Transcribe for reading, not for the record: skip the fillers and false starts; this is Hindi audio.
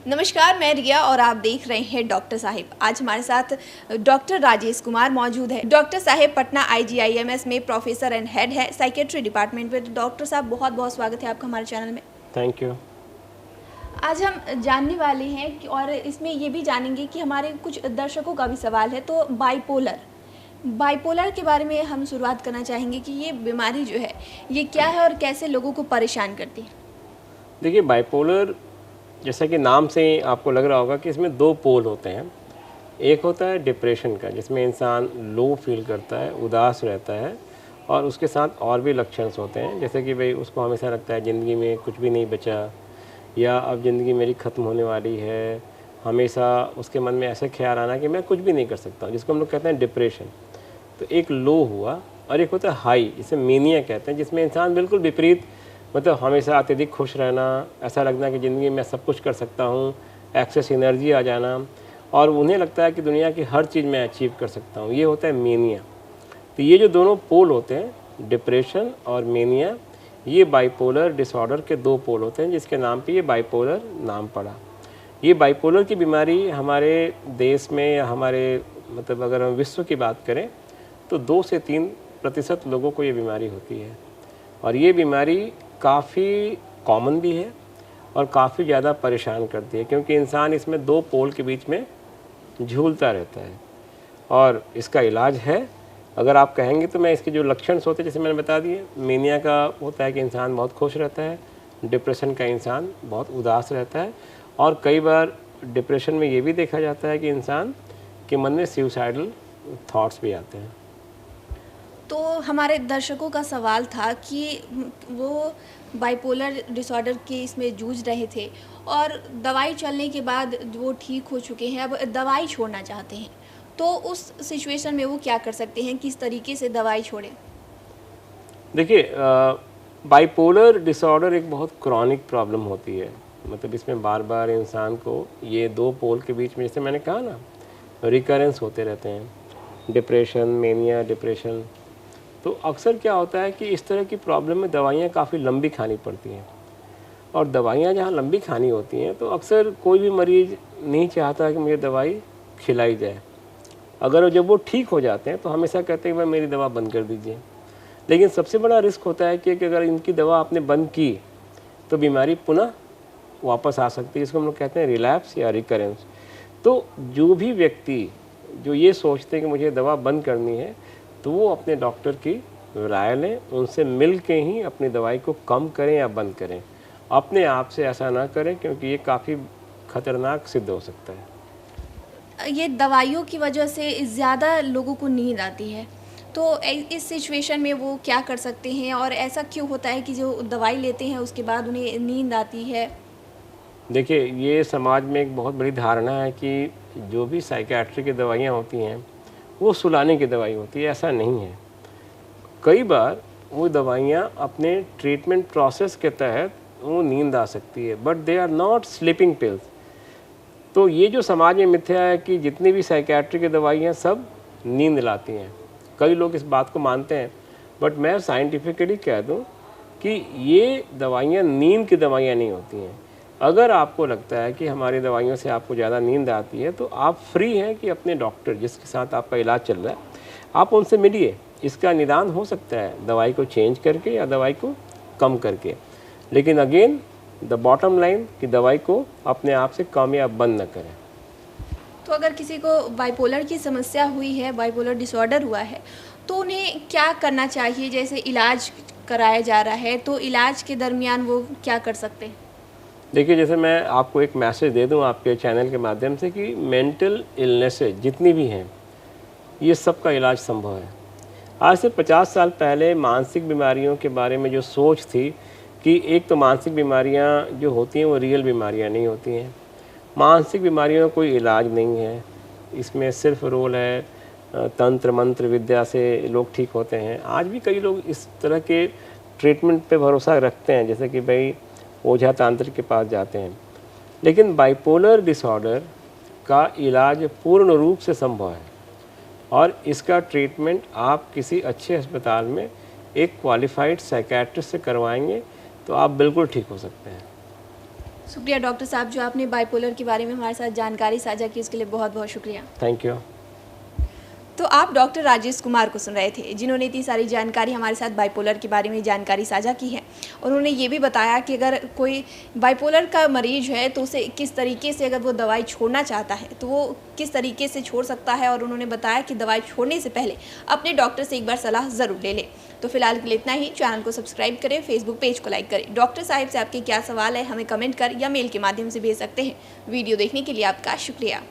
नमस्कार, मैं रिया और आप देख रहे हैं डॉक्टर साहिब। आज हमारे साथ डॉक्टर राजेश कुमार मौजूद है। डॉक्टर साहिब पटना IGIMS में प्रोफेसर एंड हेड है साइकेट्री डिपार्टमेंट में। डॉक्टर साहब, बहुत बहुत स्वागत है आपका हमारे चैनल में। Thank you. आज हम जानने वाले हैं और इसमें ये भी जानेंगे कि हमारे कुछ दर्शकों का भी सवाल है। तो बाइपोलर के बारे में हम शुरुआत करना चाहेंगे कि ये बीमारी जो है ये क्या है और कैसे लोगों को परेशान करती है। देखिए, बाइपोलर जैसा कि नाम से ही आपको लग रहा होगा कि इसमें दो पोल होते हैं। एक होता है डिप्रेशन का, जिसमें इंसान लो फील करता है, उदास रहता है, और उसके साथ और भी लक्षण होते हैं, जैसे कि भाई उसको हमेशा लगता है ज़िंदगी में कुछ भी नहीं बचा, या अब ज़िंदगी मेरी ख़त्म होने वाली है। हमेशा उसके मन में ऐसे ख्याल आना कि मैं कुछ भी नहीं कर सकता, जिसको हम लोग कहते हैं डिप्रेशन। तो एक लो हुआ, और एक होता है हाई, जिसे मेनिया कहते हैं, जिसमें इंसान बिल्कुल विपरीत, मतलब हमेशा अत्यधिक खुश रहना, ऐसा लगना कि ज़िंदगी में सब कुछ कर सकता हूँ, एक्सेस एनर्जी आ जाना, और उन्हें लगता है कि दुनिया की हर चीज़ मैं अचीव कर सकता हूँ। ये होता है मेनिया। तो ये जो दोनों पोल होते हैं, डिप्रेशन और मेनिया, ये बाइपोलर डिसऑर्डर के दो पोल होते हैं, जिसके नाम पे ये बाइपोलर नाम पड़ा। ये बाइपोलर की बीमारी हमारे देश में, या हमारे मतलब अगर हम विश्व की बात करें, तो 2 से 3% लोगों को ये बीमारी होती है। और ये बीमारी काफ़ी कॉमन भी है और काफ़ी ज़्यादा परेशान करती है, क्योंकि इंसान इसमें दो पोल के बीच में झूलता रहता है। और इसका इलाज है, अगर आप कहेंगे तो मैं इसके जो लक्षण होते हैं, जैसे मैंने बता दिए, मेनिया का होता है कि इंसान बहुत खुश रहता है, डिप्रेशन का इंसान बहुत उदास रहता है, और कई बार डिप्रेशन में ये भी देखा जाता है कि इंसान के मन में सुसाइडल थॉट्स भी आते हैं। तो हमारे दर्शकों का सवाल था कि वो बाइपोलर डिसऑर्डर के इसमें जूझ रहे थे और दवाई चलने के बाद वो ठीक हो चुके हैं, अब दवाई छोड़ना चाहते हैं, तो उस सिचुएशन में वो क्या कर सकते हैं, किस तरीके से दवाई छोड़ें? देखिए, बाइपोलर डिसऑर्डर एक बहुत क्रॉनिक प्रॉब्लम होती है। मतलब इसमें बार बार इंसान को ये दो पोल के बीच में, जैसे मैंने कहा ना, रिकरेंस होते रहते हैं, डिप्रेशन, मेनिया, डिप्रेशन। तो अक्सर क्या होता है कि इस तरह की प्रॉब्लम में दवाइयाँ काफ़ी लंबी खानी पड़ती हैं, और दवाइयाँ जहाँ लंबी खानी होती हैं तो अक्सर कोई भी मरीज़ नहीं चाहता कि मुझे दवाई खिलाई जाए। अगर जब वो ठीक हो जाते हैं तो हमेशा कहते हैं कि भाई मेरी दवा बंद कर दीजिए। लेकिन सबसे बड़ा रिस्क होता है कि अगर इनकी दवा आपने बंद की तो बीमारी पुनः वापस आ सकती है, इसको हम लोग कहते हैं रिलैप्स या रिकरेंस। तो जो भी व्यक्ति जो ये सोचते हैं कि मुझे दवा बंद करनी है, तो वो अपने डॉक्टर की राय लें, उनसे मिल के ही अपनी दवाई को कम करें या बंद करें। अपने आप से ऐसा ना करें, क्योंकि ये काफ़ी खतरनाक सिद्ध हो सकता है। ये दवाइयों की वजह से ज़्यादा लोगों को नींद आती है, तो इस सिचुएशन में वो क्या कर सकते हैं और ऐसा क्यों होता है कि जो दवाई लेते हैं उसके बाद उन्हें नींद आती है? देखिए, ये समाज में एक बहुत बड़ी धारणा है कि जो भी साइकियाट्री की दवाइयाँ होती हैं वो सुलाने की दवाई होती है। ऐसा नहीं है। कई बार वो दवाइयाँ अपने ट्रीटमेंट प्रोसेस के तहत वो नींद आ सकती है, but they are not sleeping pills. तो ये जो समाज में मिथ्या है कि जितनी भी साइकियाट्री की दवाइयाँ सब नींद लाती हैं, कई लोग इस बात को मानते हैं, बट मैं साइंटिफिकली कह दूं कि ये दवाइयाँ नींद की दवाइयाँ नहीं होती हैं। अगर आपको लगता है कि हमारी दवाइयों से आपको ज़्यादा नींद आती है, तो आप फ्री हैं कि अपने डॉक्टर जिसके साथ आपका इलाज चल रहा है, आप उनसे मिलिए। इसका निदान हो सकता है दवाई को चेंज करके या दवाई को कम करके। लेकिन अगेन द बॉटम लाइन कि दवाई को अपने आप से कम या बंद न करें। तो अगर किसी को बाइपोलर की समस्या हुई है, बाइपोलर डिसऑर्डर हुआ है, तो उन्हें क्या करना चाहिए? जैसे इलाज कराया जा रहा है, तो इलाज के दरमियान वो क्या कर सकते हैं? देखिए, जैसे मैं आपको एक मैसेज दे दूं आपके चैनल के माध्यम से कि मेंटल इलनेसेस जितनी भी हैं, ये सब का इलाज संभव है। आज से 50 साल पहले मानसिक बीमारियों के बारे में जो सोच थी कि एक तो मानसिक बीमारियां जो होती हैं वो रियल बीमारियां नहीं होती हैं, मानसिक बीमारियों का कोई इलाज नहीं है, इसमें सिर्फ रोल है तंत्र मंत्र विद्या से लोग ठीक होते हैं। आज भी कई लोग इस तरह के ट्रीटमेंट पे भरोसा रखते हैं, जैसे कि भाई ओझा तांत्रिक के पास जाते हैं। लेकिन बाइपोलर डिसऑर्डर का इलाज पूर्ण रूप से संभव है, और इसका ट्रीटमेंट आप किसी अच्छे अस्पताल में एक क्वालिफाइड साइकियाट्रिस्ट से करवाएंगे तो आप बिल्कुल ठीक हो सकते हैं। शुक्रिया डॉक्टर साहब, जो आपने बाइपोलर के बारे में हमारे साथ जानकारी साझा की, उसके लिए बहुत बहुत शुक्रिया। Thank you. तो आप डॉक्टर राजेश कुमार को सुन रहे थे, जिन्होंने इतनी सारी जानकारी हमारे साथ बाइपोलर के बारे में जानकारी साझा की है। उन्होंने ये भी बताया कि अगर कोई बाइपोलर का मरीज है तो उसे किस तरीके से, अगर वो दवाई छोड़ना चाहता है तो वो किस तरीके से छोड़ सकता है, और उन्होंने बताया कि दवाई छोड़ने से पहले अपने डॉक्टर से एक बार सलाह ज़रूर ले लें। तो फिलहाल के लिए इतना ही। चैनल को सब्सक्राइब करें, फेसबुक पेज को लाइक करें। डॉक्टर साहिब से आपके क्या सवाल है हमें कमेंट कर या मेल के माध्यम से भेज सकते हैं। वीडियो देखने के लिए आपका शुक्रिया।